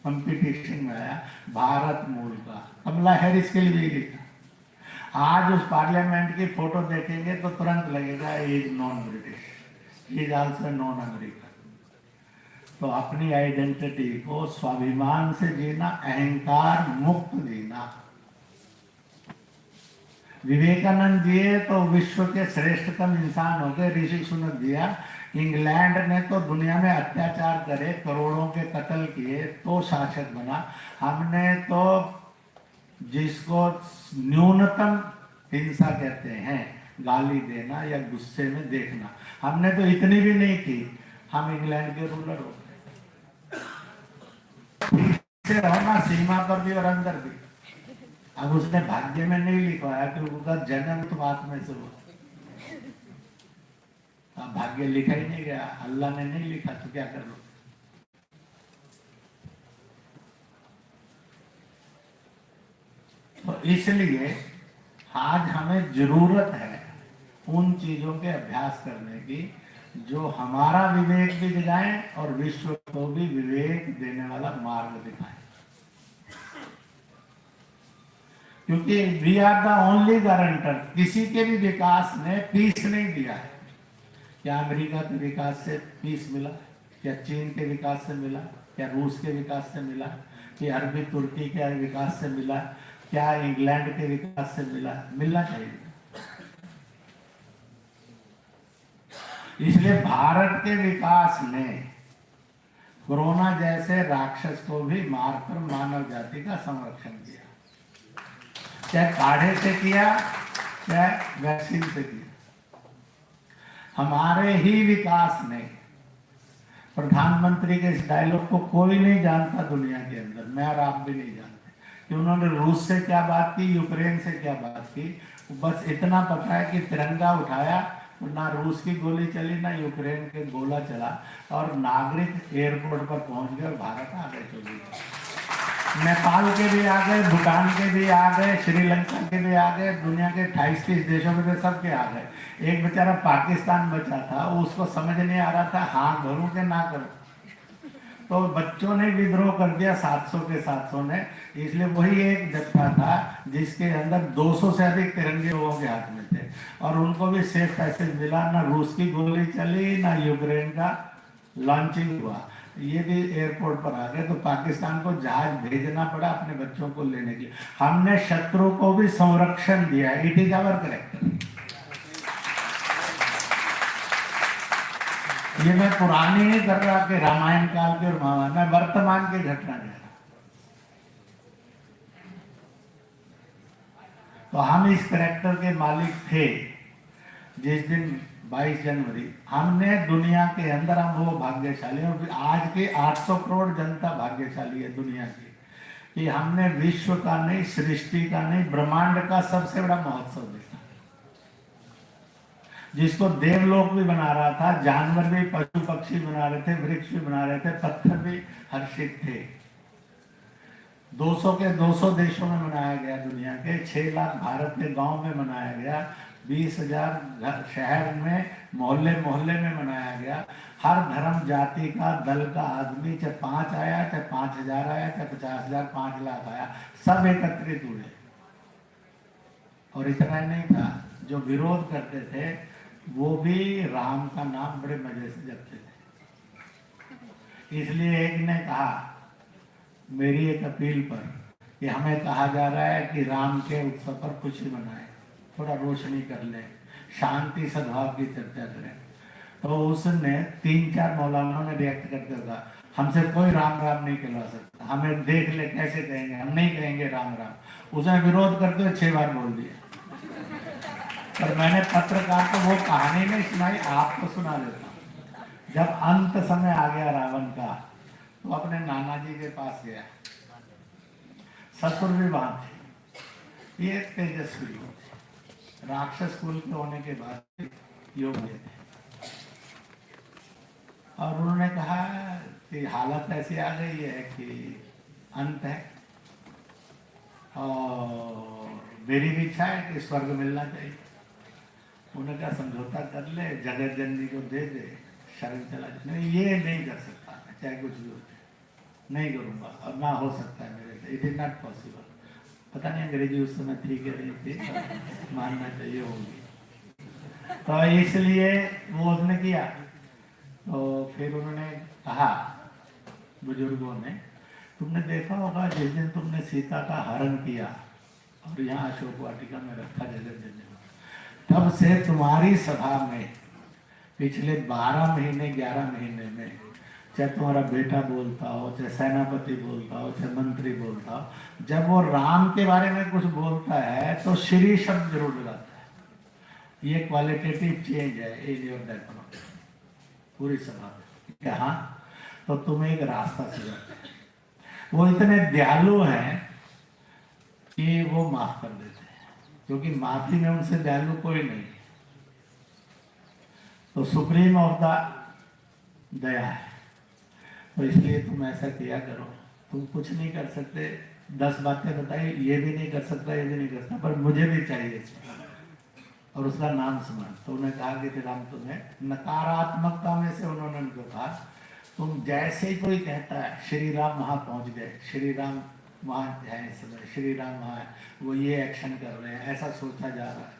कंपटीशन में आया, भारत मूल का। कमला हैरिस के लिए भी लिखा। आज उस पार्लियामेंट की फोटो देखेंगे तो तुरंत लगेगा is non British, is also known American. तो अपनी आइडेंटिटी को स्वाभिमान से जीना, अहंकार मुक्त जीना। विवेकानंद जी तो विश्व के श्रेष्ठतम इंसान हो गए, ऋषि सुनक दिया। इंग्लैंड ने तो दुनिया में अत्याचार करे, करोड़ों के कत्ल किए, तो शासक बना। हमने तो जिसको न्यूनतम हिंसा कहते हैं, गाली देना या गुस्से में देखना, हमने तो इतनी भी नहीं की, हम इंग्लैंड के रूलर हो गए। होना सीमा पर भी और अंदर भी। अब उसने भाग्य में नहीं लिखवाया कि उसका जन्म तो आत्मा से हुआ। अब भाग्य लिखा ही नहीं गया, अल्लाह ने नहीं लिखा तो क्या कर लो। तो इसलिए आज हमें जरूरत है उन चीजों के अभ्यास करने की जो हमारा विवेक भी जगाए और विश्व को भी विवेक देने वाला मार्ग दिखाए। क्योंकि we are the only guarantor. किसी के भी विकास ने पीस नहीं दिया है। क्या अमेरिका के विकास से पीस मिला? क्या चीन के विकास से मिला? क्या रूस के विकास से मिला? क्या अरबी तुर्की के विकास से मिला? क्या इंग्लैंड के विकास से मिला? मिलना चाहिए। इसलिए भारत के विकास ने कोरोना जैसे राक्षस को भी मारकर मानव जाति का संरक्षण किया। चाहे काढ़े से किया, चाहे वैक्सीन से किया। हमारे ही विकास ने, प्रधानमंत्री के इस डायलॉग को कोई नहीं जानता दुनिया के अंदर, मैं और आप भी नहीं जानते कि उन्होंने रूस से क्या बात की, यूक्रेन से क्या बात की। बस इतना पता है कि तिरंगा उठाया तो ना रूस की गोली चली ना यूक्रेन के गोला चला, और नागरिक एयरपोर्ट पर पहुंच गए, भारत आ गए। चली नेपाल के भी आ गए, भूटान के भी आ गए, श्रीलंका के भी आ गए, दुनिया के 28-30 देशों के भी सबके आ गए। एक बेचारा पाकिस्तान बचा था, उसको समझ नहीं आ रहा था हाँ करूं कि ना करूं, तो बच्चों ने विद्रोह कर दिया 700 के 700 ने। इसलिए वही एक जत्था था जिसके अंदर 200 से अधिक तिरंगे लोगों के हाथ में थे, और उनको भी सेफ पैसेज मिला, ना रूस की गोली चली ना यूक्रेन का लॉन्चिंग हुआ। ये भी एयरपोर्ट पर आ गए, तो पाकिस्तान को जहाज भेजना पड़ा अपने बच्चों को लेने के लिए। हमने शत्रु को भी संरक्षण दिया। It is our character. ये मैं पुरानी नहीं कर रहा कि रामायण काल के और महाभारत, मैं वर्तमान की घटना कह रहा। तो हम इस करेक्टर के मालिक थे जिस दिन 22 जनवरी हमने दुनिया के अंदर, हम वो भाग्यशाली हैं, आज के 800 करोड़ जनता भाग्यशाली है दुनिया की, कि हमने विश्व का नहीं, सृष्टि का नहीं, ब्रह्मांड का सबसे बड़ा महोत्सव देखा, जिसको देवलोक भी बना रहा था, जानवर भी, पशु पक्षी बना रहे थे, वृक्ष भी बना रहे थे, पत्थर भी हर्षित थे। 200 के 200 देशों में मनाया गया, दुनिया के 6 लाख भारत के गांव में मनाया गया, 20,000 शहर में मोहल्ले मोहल्ले में मनाया गया। हर धर्म जाति का, दल का आदमी, चाहे 5 आया, चाहे 5,000 आया, चाहे 50,000, 5 लाख आया, सब एकत्रित हुए। और इतना ही नहीं था, जो विरोध करते थे वो भी राम का नाम बड़े मजे से जपते थे। इसलिए एक ने कहा मेरी एक अपील पर कि हमें कहा जा रहा है कि राम के उत्सव पर खुशी मनाएं, थोड़ा रोशनी कर लें, शांति सद्भाव की चर्चा करें। तो उसने 3-4 मौलानाओं ने रिएक्ट करके कहा हमसे कोई राम राम नहीं कहला सकता, हमें देख ले कैसे कहेंगे, हम नहीं कहेंगे राम राम। उसने विरोध करते हुए 6 बार बोल दिया। पर मैंने पत्रकार को वो कहानी नहीं सुनाई, आपको सुना देता हूँ। जब अंत समय आ गया रावण का, तो अपने नाना जी के पास गया, ससुर भी वहां थे, ये तेजस्वी राक्षस कुल के होने के बाद योग थे, और उन्होंने कहा कि हालत ऐसी आ गई है कि अंत है और मेरी भी इच्छा है कि स्वर्ग मिलना चाहिए। उन्होंने कहा समझौता कर ले, जगत जननी को दे दे, शरण चला जाए। नहीं, ये नहीं कर सकता, चाहे कुछ भी हो जाए, नहीं करूँगा, और ना हो सकता है मेरे से, इट इज नॉट पॉसिबल। पता नहीं अंग्रेजी उस समय ठीक है नहीं थी, मानना चाहिए होगी। तो इसलिए वो उसने किया। तो फिर उन्होंने कहा बुजुर्गों ने, तुमने देखा होगा जिस दिन तुमने सीता का हरण किया और यहाँ अशोक वाटिका में रखा जगत जननी, तब से तुम्हारी सभा में पिछले 12 महीने 11 महीने में, चाहे तुम्हारा बेटा बोलता हो, चाहे सेनापति बोलता हो, चाहे मंत्री बोलता हो, जब वो राम के बारे में कुछ बोलता है तो श्री शब्द जरूर लगाता है। ये क्वालिटेटिव चेंज है इन योर डेवलपमेंट पूरी सभा में। कहा तो तुम्हें एक रास्ता सुझाते हैं, वो इतने दयालु हैं कि वो माफ कर देते हैं, क्योंकि माफी में उनसे दयालु कोई नहीं। तो सुप्रीम ऑफ द दया है, तो इसलिए तुम ऐसा किया करो। तुम कुछ नहीं कर सकते, 10 बातें बताई, ये भी नहीं कर सकता, ये भी नहीं कर सकता, पर मुझे भी चाहिए और उसका नाम स्मरण। तो उन्होंने कहा कि राम तुम्हें नकारात्मकता में से उन्होंने उनको कहा, तुम जैसे ही कोई कहता है श्री राम वहां पहुंच गए, श्री राम वहां है इस समय, श्री राम वहां है, वो ये एक्शन कर रहे हैं, ऐसा सोचा जा रहा है,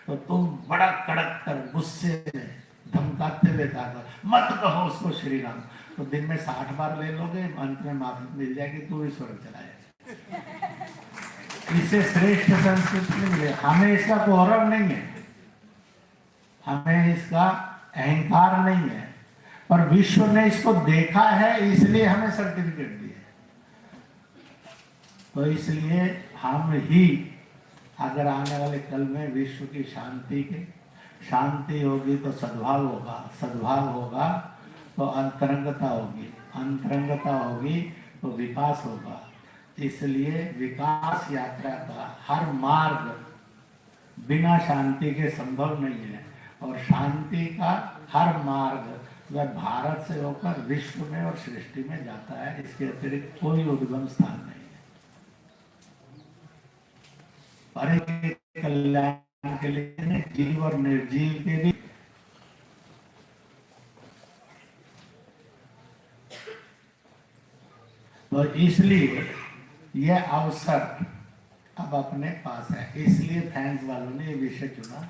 तो तुम बड़ा कड़क कर गुस्से में धमकाते हुए कहा मत कहो उसको श्री राम। तो दिन में 60 बार ले लोगे, अंत में माफी मिल जाएगी, तू भी स्वर्ग चला जाएगा। इससे श्रेष्ठ संस्कृति नहीं मिले। हमें इसका गौरव नहीं है, हमें इसका अहंकार नहीं है, पर विश्व ने इसको देखा है, इसलिए हमें सर्टिफिकेट दिए। तो इसलिए हम ही अगर आने वाले कल में विश्व की शांति होगी तो सद्भाव होगा, सद्भाव होगा तो अंतरंगता होगी, अंतरंगता होगी तो विकास होगा। इसलिए विकास यात्रा का हर मार्ग बिना शांति के संभव नहीं है, और शांति का हर मार्ग वह भारत से होकर विश्व में और सृष्टि में जाता है, इसके अतिरिक्त कोई उद्गम स्थान नहीं है। पर कल्याण के लिए जीव और निर्जीव के लिए तो इसलिए यह अवसर अब अपने पास है। इसलिए फैंस वालों ने ये विषय चुना,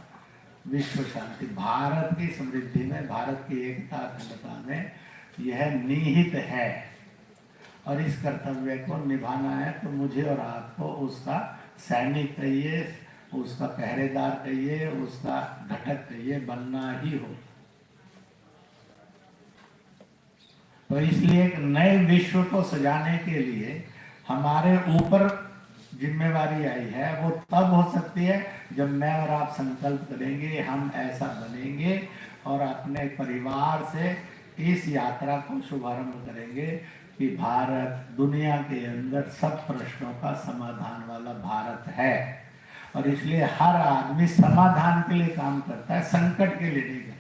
विश्व शांति। भारत की समृद्धि में, भारत की एकता अखंडता में यह निहित है, और इस कर्तव्य को निभाना है तो मुझे और आपको उसका सैनिक कहिए, उसका पहरेदार कहिए, उसका घटक कहिए, बनना ही हो। तो इसलिए एक नए विश्व को सजाने के लिए हमारे ऊपर जिम्मेवारी आई है। वो तब हो सकती है जब मैं और आप संकल्प करेंगे, हम ऐसा बनेंगे और अपने परिवार से इस यात्रा को शुभारंभ करेंगे कि भारत दुनिया के अंदर सब प्रश्नों का समाधान वाला भारत है, और इसलिए हर आदमी समाधान के लिए काम करता है, संकट के लिए नहीं करता।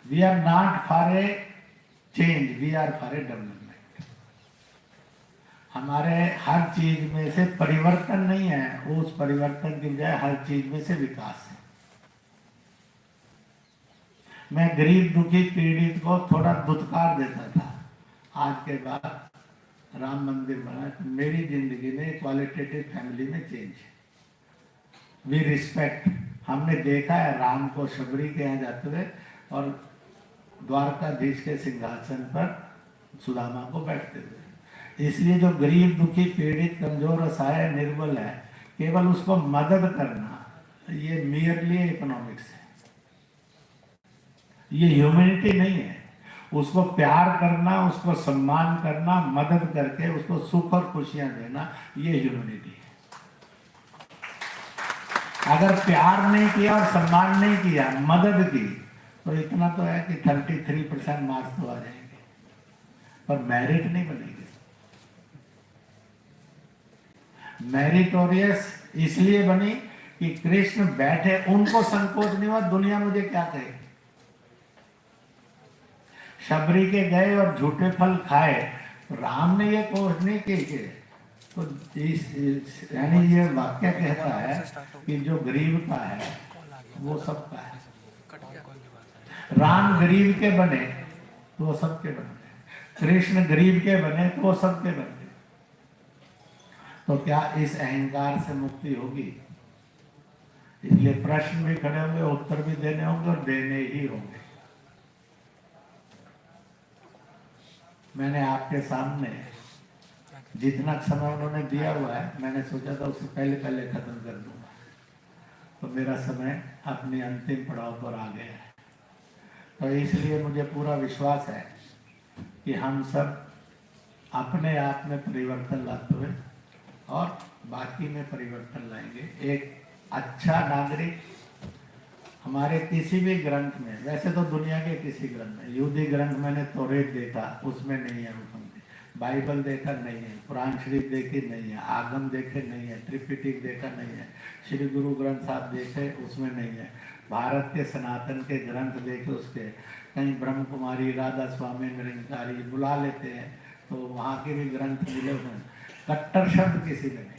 We are not for a change, we are for a development. हमारे हर चीज में से परिवर्तन नहीं है, उस परिवर्तन की बजाय हर चीज में से विकास है। मैं गरीब दुखी पीड़ित को थोड़ा दुत्कार देता था, आज के बाद राम मंदिर बना, मेरी जिंदगी में क्वालिटेटिव फैमिली में चेंज है। वी रिस्पेक्ट, हमने देखा है राम को शबरी के यहाँ जाते हुए और द्वारकाधीश के सिंहासन पर सुदामा को बैठते हुए। इसलिए जो गरीब दुखी पीड़ित कमजोर असहाय निर्बल है, केवल उसको मदद करना, ये मियरली इकोनॉमिक्स है, ये ह्यूमैनिटी नहीं है। उसको प्यार करना, उसको सम्मान करना, मदद करके उसको सुख और खुशियां देना, ये ह्यूमैनिटी है। अगर प्यार नहीं किया और सम्मान नहीं किया, मदद की, तो इतना तो है कि 33% मार्क्स तो आ जाएंगे, पर मेरिट नहीं बनेगी। मेरिटोरियस इसलिए बनी कि कृष्ण बैठे, उनको संकोच नहीं हुआ दुनिया मुझे क्या कहे। शबरी के गए और झूठे फल खाए, राम ने ये कोर्स नहीं की कि तो यानी ये वाक्य कहता है कि जो गरीब का है वो सबका है। राम गरीब के बने तो वो सबके बन गए, कृष्ण गरीब के बने तो वो सबके बन गए। तो क्या इस अहंकार से मुक्ति होगी? इसलिए प्रश्न भी खड़े होंगे, उत्तर भी देने होंगे और देने ही होंगे। मैंने आपके सामने जितना समय उन्होंने दिया हुआ है, मैंने सोचा था उससे पहले पहले खत्म कर दूंगा, तो मेरा समय अपनी अंतिम पड़ाव पर आ गया है। तो इसलिए मुझे पूरा विश्वास है कि हम सब अपने आप में परिवर्तन लाते हुए और बाकी में परिवर्तन लाएंगे। एक अच्छा नागरिक हमारे किसी भी ग्रंथ में, वैसे तो दुनिया के किसी ग्रंथ में, यहूदी ग्रंथ मैंने तौरेत देखा, उसमें नहीं है हुक्म, बाइबल देखा नहीं है, कुरान शरीफ देखी नहीं है, आगम देखे नहीं है, त्रिपिटक देखा नहीं है, श्री गुरु ग्रंथ साहब देखे उसमें नहीं है, भारत के सनातन के ग्रंथ देखे उसके कहीं ब्रह्म कुमारी, राधा स्वामी, निरंकारी बुला लेते हैं, तो वहाँ के भी ग्रंथ मिले हुए हैं। कट्टर शब्द किसी में नहीं,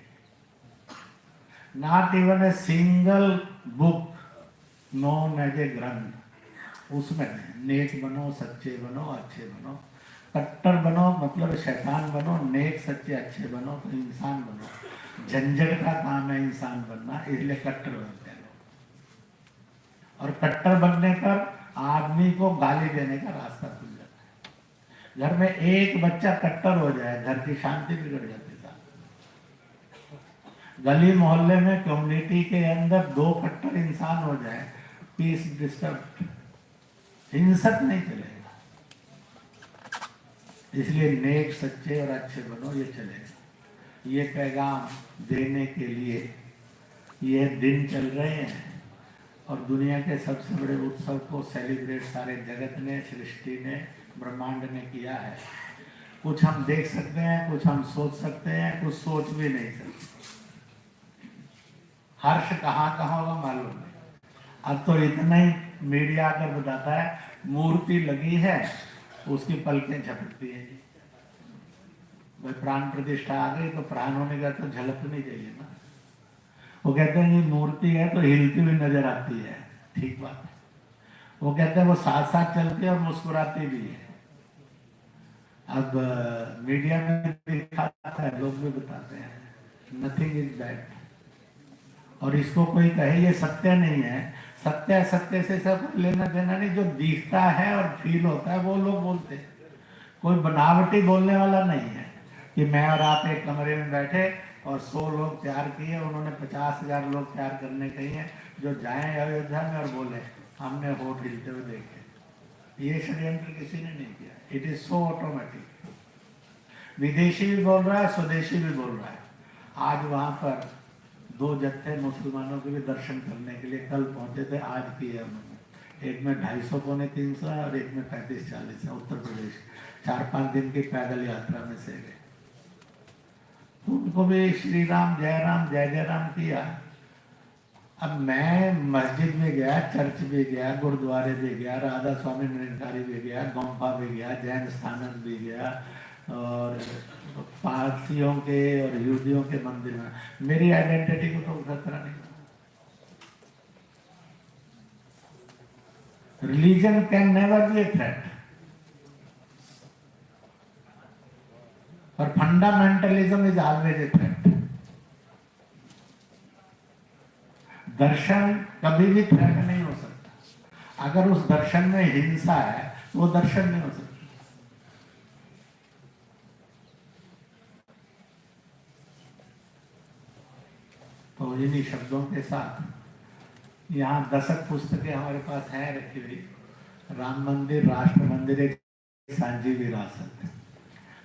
not even a single book known as a granth, उसमें नहीं। नेक बनो, सच्चे बनो, अच्छे बनो। कट्टर बनो मतलब शैतान बनो, नेक सच्चे अच्छे बनो तो इंसान बनो। झंझट का काम है इंसान बनना, इसलिए कट्टर बनते हैं लोग। और कट्टर बनने पर आदमी को गाली देने का रास्ता खुल जाता है। घर में एक बच्चा कट्टर हो जाए, घर की शांति बिगड़ जाती है। गली मोहल्ले में, कम्युनिटी के अंदर 2 कट्टर इंसान हो जाए, पीस डिस्टर्ब, हिंसक नहीं चलेगा। इसलिए नेक, सच्चे और अच्छे बनो, ये चलेगा। ये पैगाम देने के लिए ये दिन चल रहे हैं और दुनिया के सबसे बड़े उत्सव को सेलिब्रेट सारे जगत ने, सृष्टि ने, ब्रह्मांड ने किया है। कुछ हम देख सकते हैं, कुछ हम सोच सकते हैं, कुछ सोच भी नहीं सकते। हर्ष कहाँ कहाँ होगा मालूम नहीं। अब तो इतना ही मीडिया आकर बताता है मूर्ति लगी है, उसकी पलकें झपकती हैं। भाई प्राण प्रतिष्ठा आ गई तो प्राण होने का तो झलकनी चाहिए ना। वो कहते हैं ये मूर्ति है तो हिलती हुई नजर आती है, ठीक बात है। वो कहते हैं वो साथ साथ चलती है और मुस्कुराती भी है। अब मीडिया में दिखाता है, लोग भी बताते हैं, नथिंग इज बैड। और इसको कोई कहे ये सत्य नहीं है, सत्य सत्य से सब लेना देना नहीं। जो दिखता है और फील होता है वो लोग बोलते हैं। कोई बनावटी बोलने वाला नहीं है कि मैं और आप एक कमरे में बैठे और 100 लोग तैयार किए, उन्होंने 50,000 लोग तैयार करने कही है, जो जाएं अयोध्या में और बोले हमने होठ हिलते हुए देखे। ये षड्यंत्र किसी ने नहीं किया। It is so automatic. विदेशी भी बोल रहा है, स्वदेशी भी बोल रहा है। आज वहां पर 2 जत्थे मुसलमानों के भी दर्शन करने के लिए कल पहुंचे थे, आज किए उन्होंने। एक में 250 पौने 300 है और एक में 35-40 है। उत्तर प्रदेश 4-5 दिन की पैदल यात्रा में से गए। उनको भी श्री राम, जय जय राम किया। अब मैं मस्जिद में गया, चर्च भी गया, गुरुद्वारे भी गया, राधा स्वामी निरंकारी भी गया, गोम्पा भी गया, जैन स्थानक भी गया और पारसियों के और यहूदियों के मंदिर में। मेरी आइडेंटिटी को तो खतरा नहीं। Religion can never be a threat, पर fundamentalism is always a threat. दर्शन कभी भी थ्रेट नहीं हो सकता। अगर उस दर्शन में हिंसा है तो वो दर्शन नहीं हो सकता। तो इन्हीं शब्दों के साथ यहाँ दशक पुस्तकें हमारे पास हैं रखी हुई। राम मंदिर, राष्ट्र मंदिर, एक सांझी विरासत।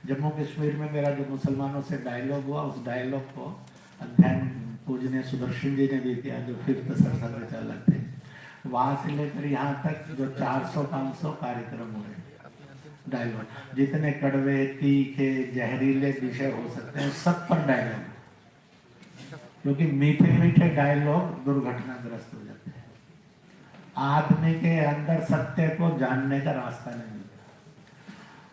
जम्मू कश्मीर में मेरा जो मुसलमानों से डायलॉग हुआ, उस डायलॉग को अध्ययन पूजनीय सुदर्शन जी ने भी किया, जो 5th सरसंघ चालक थे। वहाँ से लेकर यहाँ तक जो 400-500 कार्यक्रम हुए, डायलॉग जितने कड़वे, तीखे, जहरीले विषय हो सकते हैं, सब पर डायलॉग। क्योंकि मीठे मीठे डायलॉग दुर्घटनाग्रस्त हो जाते हैं। आदमी के अंदर सत्य को जानने का रास्ता नहीं मिलता,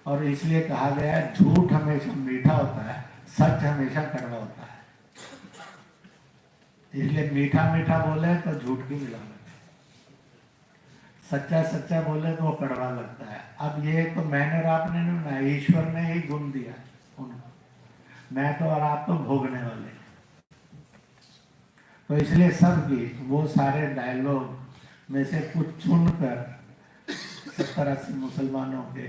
और इसलिए कहा गया है झूठ हमेशा मीठा होता है, सच हमेशा कड़वा होता है। इसलिए मीठा मीठा बोले तो झूठ की मिलावट, सच्चा सच्चा बोले तो वो कड़वा लगता है। अब ये तो मैंने और आपने नहीं बनाया, ईश्वर ने ही गुण दिया उनको। मैं तो और आप तो भोगने वाले। तो इसलिए सबकी वो सारे डायलॉग में से कुछ चुनकर 70-80 मुसलमानों के,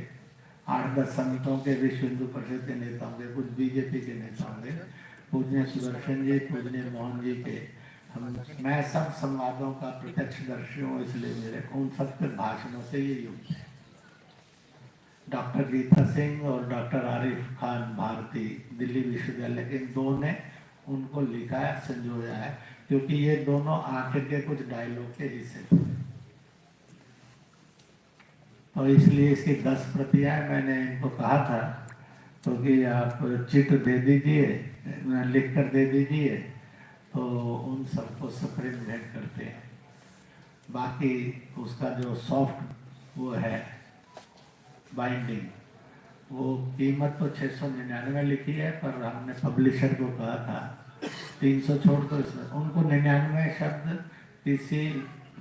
8-10 संतों के, विश्व हिंदू परिषद के नेताओं के, कुछ बीजेपी के नेताओं के, पूजनीय सुदर्शन जी, पूजनीय मोहन जी के, मैं सब संवादों का प्रत्यक्षदर्शी हूँ, इसलिए मेरे उन सब के भाषणों से ये युक्त है। डॉक्टर गीता सिंह और डॉक्टर आरिफ खान भारती, दिल्ली विश्वविद्यालय के, इन दो ने उनको लिखा है, संजोया है, क्योंकि ये दोनों आखिर के कुछ डायलॉग के हिस्से थे। और इसलिए इसकी 10 प्रतियां मैंने इनको कहा था, तो कि आप चिट दे दीजिए, लिख कर दे दीजिए, तो उन सबको सप्रेम भेंट करते हैं। बाकी उसका जो सॉफ्ट वो है बाइंडिंग, वो कीमत तो 699 लिखी है, पर हमने पब्लिशर को कहा था 300 छोड़ दो इसमें। उनको 99 शब्द किसी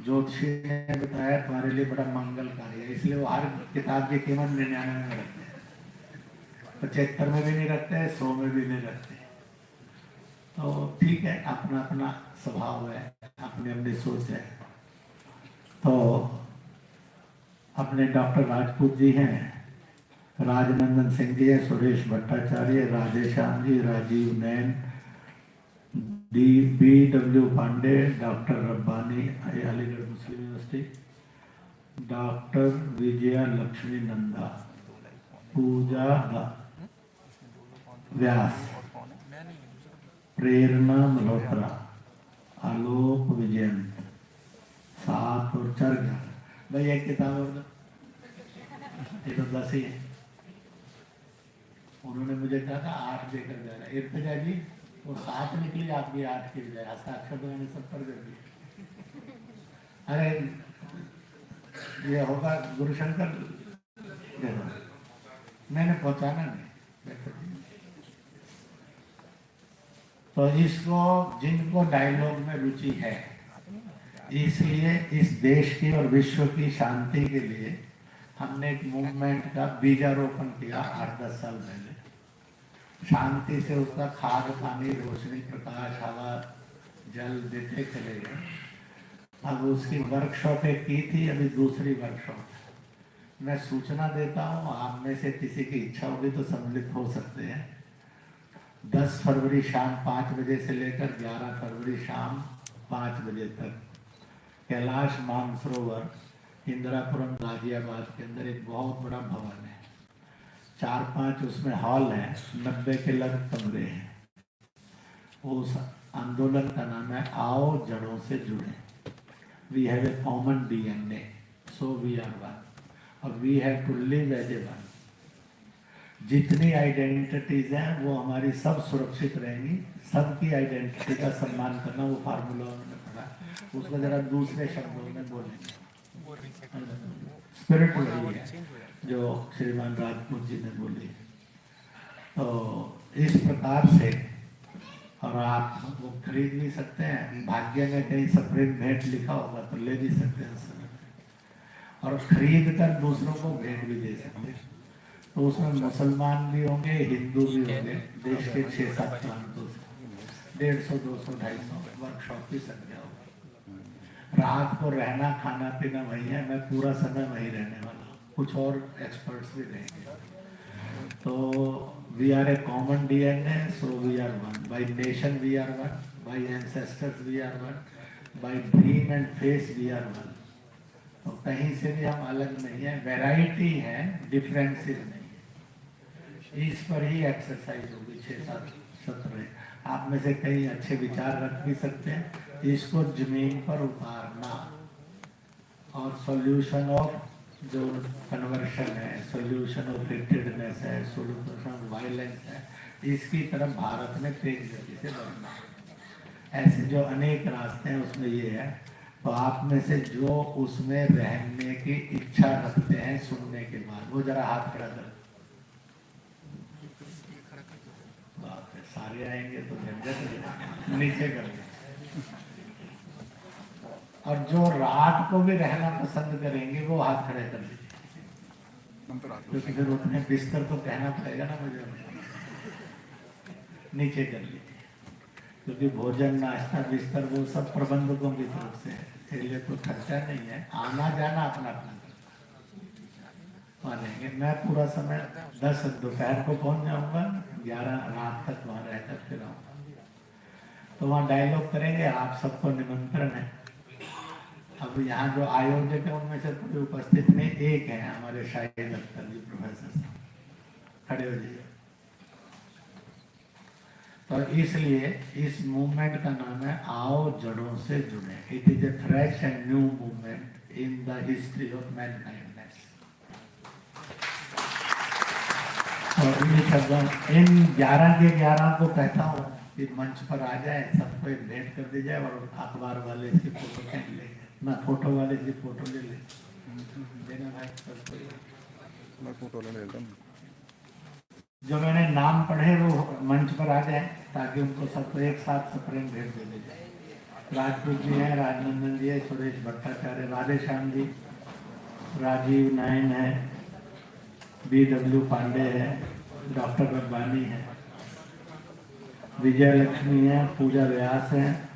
ज्योतिषी ने बताया तुम्हारे लिए बड़ा मंगलकारी है, इसलिए वो हर किताब की कीमत 99 में रखते हैं, 75 में भी नहीं रखते, 100 में भी नहीं रखते। तो ठीक है, अपना अपना स्वभाव है, अपनी अपनी सोच है। तो अपने डॉक्टर राजपूत जी हैं, राजनंदन सिंह जी हैं, सुरेश भट्टाचार्य, राधेश्याम जी, राजीव नैन, BW पांडे, डॉक्टर रब्बानी अलीगढ़ मुस्लिम यूनिवर्सिटी, डॉक्टर विजया लक्ष्मी नंदा, पूजा व्यास, प्रेरणा मल्होत्रा, आलोक विजयंत, 7 और 4 भाई एक किताब और दो, ये तो 10 ही है। उन्होंने मुझे कहा था 8 देकर जा रहा है इर्तिजा जी, वो 7 निकली, आप भी 8 के जाए, हस्ताक्षर तो मैंने सब पर कर दिया। अरे ये होगा गुरुशंकर, मैंने पहुंचाना नहीं। तो इसको, जिनको डायलॉग में रुचि है, इसलिए इस देश की और विश्व की शांति के लिए हमने एक मूवमेंट का बीजारोपण किया 8-10 साल पहले। शांति से उसका खाद, पानी, रोशनी, प्रकाश, हवा, जल देते चले गए। अब उसकी वर्कशॉप एक की थी, अभी दूसरी वर्कशॉप। मैं सूचना देता हूँ, आप में से किसी की इच्छा होगी तो सम्मिलित हो सकते हैं। 10 फरवरी शाम 5 बजे से लेकर 11 फरवरी शाम 5 बजे तक कैलाश मानसरोवर, इंदिरापुरम, गाजियाबाद के अंदर एक बहुत बड़ा भवन है। 4-5 उसमें हॉल हैं, 90 के लगभग कमरे हैं। उस आंदोलन का नाम है आओ जड़ों से जुड़े। We have a common DNA, so we are one, और we have to live as a one. जितनी आइडेंटिटीज हैं वो हमारी सब सुरक्षित रहेंगी। सबकी आइडेंटिटी का सम्मान करना, वो फार्मूला उन्होंने पढ़ा, उसको जरा दूसरे शब्दों में बोलेंगे। स्पिरिट वही है जो श्रीमान राजपूत जी ने बोली। तो इस प्रकार से, और आप वो खरीद भी सकते हैं, भाग्य में कहीं सप्रेम भेंट लिखा होगा तो ले भी सकते हैं उसमें, और खरीद कर दूसरों को भेंट भी दे सकते हैं। तो उसमें मुसलमान भी होंगे, हिंदू भी होंगे, देश के 6-7 प्रांतों से 150, 200, 250 वर्कशॉप की संख्या होगी। रात को रहना, खाना पीना वही है, मैं पूरा समय वही रहने वाला हूँ, कुछ और एक्सपर्ट्स भी रहेंगे। तो we are a common DNA, so we are one. By nation we are one, by ancestors we are one, by dream and face we are one. तो कहीं से भी हम अलग नहीं है, वैरायटी है, डिफरेंसेस नहीं है। इस पर ही एक्सरसाइज होगी 6-7 सत्र। आप में से कई अच्छे विचार रख भी सकते हैं, इसको जमीन पर उतारना और सॉल्यूशन ऑफ जो कन्वर्शन है, सॉल्यूशन ऑफ हेटेडनेस है, सॉल्यूशन ऑफ वायलेंस है, इसकी तरफ भारत में तेज गति से बढ़ना। ऐसे जो अनेक रास्ते हैं उसमें ये है। तो आप में से जो उसमें रहने की इच्छा रखते हैं सुनने के बाद, वो जरा हाथ खड़ा कर। बात है, सारे आएंगे तो झंझट नीचे कर। और जो रात को भी रहना पसंद करेंगे वो हाथ खड़े कर लीजिए, क्योंकि फिर उतने बिस्तर तो कहना पड़ेगा ना मुझे। नीचे कर लीजिए, क्योंकि भोजन, नाश्ता, बिस्तर वो सब प्रबंधकों की तरफ से है, इसके लिए कोई खर्चा नहीं है। आना जाना अपना अपना मानेंगे। मैं पूरा समय 10 दोपहर को पहुंच जाऊंगा, 11 रात तक वहां रहकर फिर आऊंगा। तो वहाँ डायलॉग करेंगे, आप सबको निमंत्रण है। अब यहाँ जो आयोजक है उनमें से पूरे उपस्थित में एक है हमारे शाहिद अख्तर जी, प्रोफेसर साहब, खड़े हो जाइए। तो इसलिए इस मूवमेंट का नाम है आओ जड़ों से जुड़े। It is a fresh and new movement in the history of mankindness. और इन 11 के 11 को कहता हूँ कि मंच पर आ जाए, सबको एक भेंट कर दी जाए, और अखबार वाले इसकी फोटो खींच ले, ना फोटो वाले इसकी फोटो ले ले देना भाई, सबको मैं फोटो ले लेता हूँ। जो मैंने नाम पढ़े वो मंच पर आ जाए, ताकि उनको सबको एक साथ सप्रेम भेंट दे दी जाए। राजपूत जी हैं, राजनंदन जी है, सुरेश भट्टाचार्य, राधेश्याम जी, राजीव नायन है, BW पांडे है, डॉक्टर रब्बानी है, विजय लक्ष्मी है, पूजा व्यास है,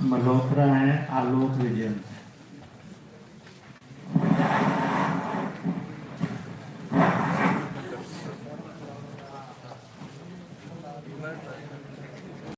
मल्होत्रा है, आलोक विजयन है।